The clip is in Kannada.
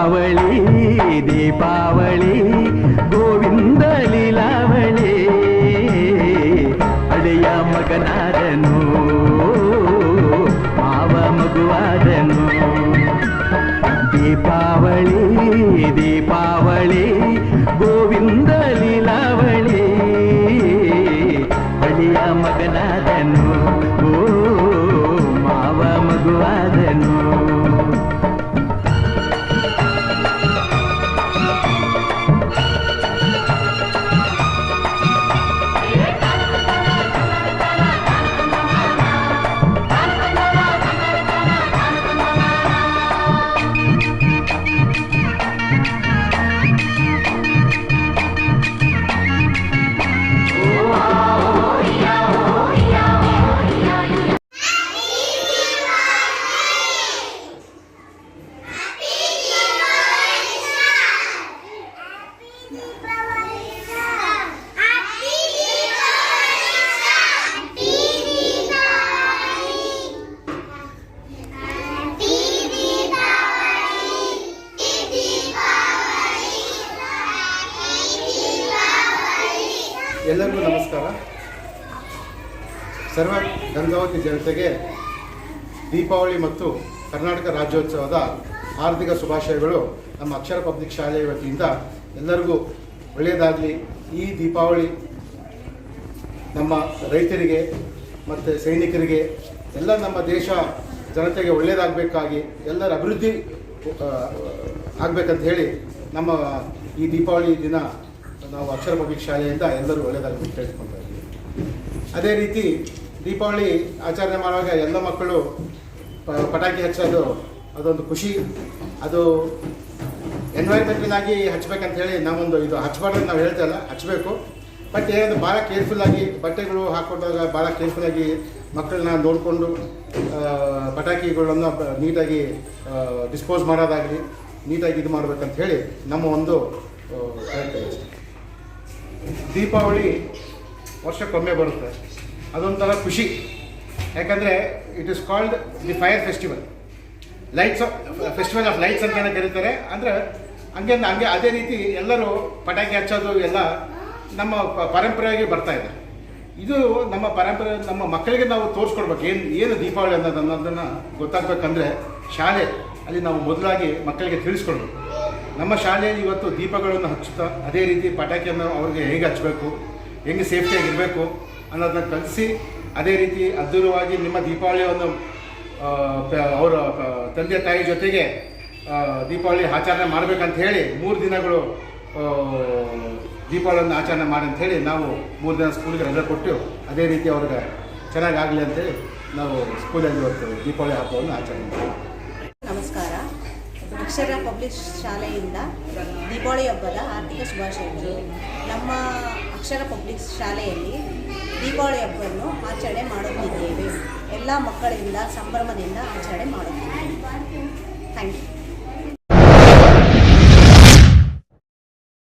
ದೀಪಾವಳಿ ದೀಪಾವಳಿ ಗೋವಿಂದ ಲೀಲಾವಳಿ ಅಡೆಯ ಮಗನಾದನು ಮಾವ ಮಗುವಾದನು ದೀಪಾವಳಿ ದೀಪಾವಳಿ ಗೋವಿಂದ ಲೀಲಾವಳಿ ಅಡೆಯ ಮಗನಾದನು ಮಾವ ಮಗುವಾದನು ಎಲ್ಲರಿಗೂ ನಮಸ್ಕಾರ. ಸರ್ವ ಗಂಗಾವತಿ ಜನತೆಗೆ ದೀಪಾವಳಿ ಮತ್ತು ಕರ್ನಾಟಕ ರಾಜ್ಯೋತ್ಸವದ ಹಾರ್ದಿಕ ಶುಭಾಶಯಗಳು. ನಮ್ಮ ಅಕ್ಷರ ಪಬ್ಲಿಕ್ ಶಾಲೆಯ ವತಿಯಿಂದ ಎಲ್ಲರಿಗೂ ಒಳ್ಳೆಯದಾಗಲಿ. ಈ ದೀಪಾವಳಿ ನಮ್ಮ ರೈತರಿಗೆ ಮತ್ತು ಸೈನಿಕರಿಗೆ ಎಲ್ಲ ನಮ್ಮ ದೇಶ ಜನತೆಗೆ ಒಳ್ಳೆಯದಾಗಬೇಕಾಗಿ ಎಲ್ಲರ ಅಭಿವೃದ್ಧಿ ಆಗಬೇಕಂತ ಹೇಳಿ ನಮ್ಮ ಈ ದೀಪಾವಳಿ ದಿನ ನಾವು ಅಕ್ಷರ ಪಬ್ಲಿಕ್ ಶಾಲೆಯಿಂದ ಎಲ್ಲರೂ ಒಳ್ಳೆಯದಾಗಿ ಕೇಳಿಸ್ಕೊಳ್ತಾ ಇದ್ದೀವಿ. ಅದೇ ರೀತಿ ದೀಪಾವಳಿ ಆಚರಣೆ ಮಾಡುವಾಗ ಎಲ್ಲ ಮಕ್ಕಳು ಪಟಾಕಿ ಹಚ್ಚೋದು ಅದೊಂದು ಖುಷಿ. ಅದು ಎನ್ವೈರ್ಮೆಂಟಿನಾಗಿ ಹಚ್ಚಬೇಕಂತ ಹೇಳಿ ನಾವೊಂದು ಇದು ಹಚ್ಚಬಾರ್ದು ನಾವು ಹೇಳ್ತಾ ಇಲ್ಲ, ಹಚ್ಚಬೇಕು. ಬಟ್ ಏನಂದ್ರೆ ಭಾಳ ಕೇರ್ಫುಲ್ಲಾಗಿ ಬಟ್ಟೆಗಳು ಹಾಕ್ಕೊಂಡಾಗ ಭಾಳ ಕೇರ್ಫುಲ್ಲಾಗಿ ಮಕ್ಕಳನ್ನ ನೋಡಿಕೊಂಡು ಪಟಾಕಿಗಳನ್ನು ನೀಟಾಗಿ ಡಿಸ್ಪೋಸ್ ಮಾಡೋದಾಗಲಿ ನೀಟಾಗಿ ಇದು ಮಾಡಬೇಕಂತ ಹೇಳಿ ನಮ್ಮ ಒಂದು ಹೇಳ್ತಾ ಇದ್ದೀವಿ. ದೀಪಾವಳಿ ವರ್ಷಕ್ಕೊಮ್ಮೆ ಬರುತ್ತೆ, ಅದೊಂಥರ ಖುಷಿ. ಯಾಕಂದರೆ it is called the fire festival, lights festival of lights ಅಂತಲೇ ಕರೀತಾರೆ. ಅಂದರೆ ಹಂಗೆ ಅದೇ ರೀತಿ ಎಲ್ಲರೂ ಪಟಾಕಿ ಹಚ್ಚೋದು ಎಲ್ಲ ನಮ್ಮ ಪರಂಪರೆಯಾಗಿ ಬರ್ತಾ ಇದೆ. ಇದು ನಮ್ಮ ಪರಂಪರೆ, ನಮ್ಮ ಮಕ್ಕಳಿಗೆ ನಾವು ತೋರಿಸ್ಕೊಡ್ಬೇಕು ಏನು ದೀಪಾವಳಿ ಅನ್ನೋದನ್ನು ಗೊತ್ತಾಗಬೇಕಂದ್ರೆ ಶಾಲೆ ಅಲ್ಲಿ ನಾವು ಮೊದಲಾಗಿ ಮಕ್ಕಳಿಗೆ ತಿಳಿಸ್ಕೊಡ್ಬೇಕು. ನಮ್ಮ ಶಾಲೆಯಲ್ಲಿ ಇವತ್ತು ದೀಪಗಳನ್ನು ಹಚ್ಚುತ್ತಾ ಅದೇ ರೀತಿ ಪಟಾಕಿಯನ್ನು ಅವ್ರಿಗೆ ಹೇಗೆ ಹಚ್ಚಬೇಕು, ಹೆಂಗೆ ಸೇಫ್ಟಿಯಾಗಿ ಇರಬೇಕು ಅನ್ನೋದನ್ನ ಕಲಿಸಿ, ಅದೇ ರೀತಿ ಅದ್ಧೂರವಾಗಿ ನಿಮ್ಮ ದೀಪಾವಳಿಯನ್ನು ಅವರ ತಂದೆ ತಾಯಿ ಜೊತೆಗೆ ದೀಪಾವಳಿ ಆಚರಣೆ ಮಾಡಬೇಕಂತ ಹೇಳಿ 3 ದಿನಗಳು ದೀಪಾವಳಿಯನ್ನು ಆಚರಣೆ ಮಾಡಿ ಅಂಥೇಳಿ ನಾವು 3 ದಿನ ಸ್ಕೂಲಿಗೆ ರಜೆ ಕೊಟ್ಟು ಅದೇ ರೀತಿ ಅವ್ರಿಗೆ ಚೆನ್ನಾಗಾಗಲಿ ಅಂತೇಳಿ ನಾವು ಸ್ಕೂಲಲ್ಲಿ ಇವತ್ತು ದೀಪಾವಳಿ ಹಬ್ಬವನ್ನು ಆಚರಣೆ ಮಾಡ್ತೀವಿ. ನಮಸ್ಕಾರ. ಅಕ್ಷರ ಪಬ್ಲಿಕ್ ಶಾಲೆಯಿಂದ ದೀಪಾವಳಿ ಹಬ್ಬದ ಆರ್ಥಿಕ ಶುಭಾಶಯಗಳು. ನಮ್ಮ ಅಕ್ಷರ ಪಬ್ಲಿಕ್ ಶಾಲೆಯಲ್ಲಿ ದೀಪಾವಳಿ ಹಬ್ಬವನ್ನು ಆಚರಣೆ ಮಾಡುತ್ತಿದ್ದೇವೆ. ಎಲ್ಲ ಮಕ್ಕಳಿಂದ ಸಂಭ್ರಮದಿಂದ ಆಚರಣೆ ಮಾಡುತ್ತಿದ್ದೇವೆ. Thank you.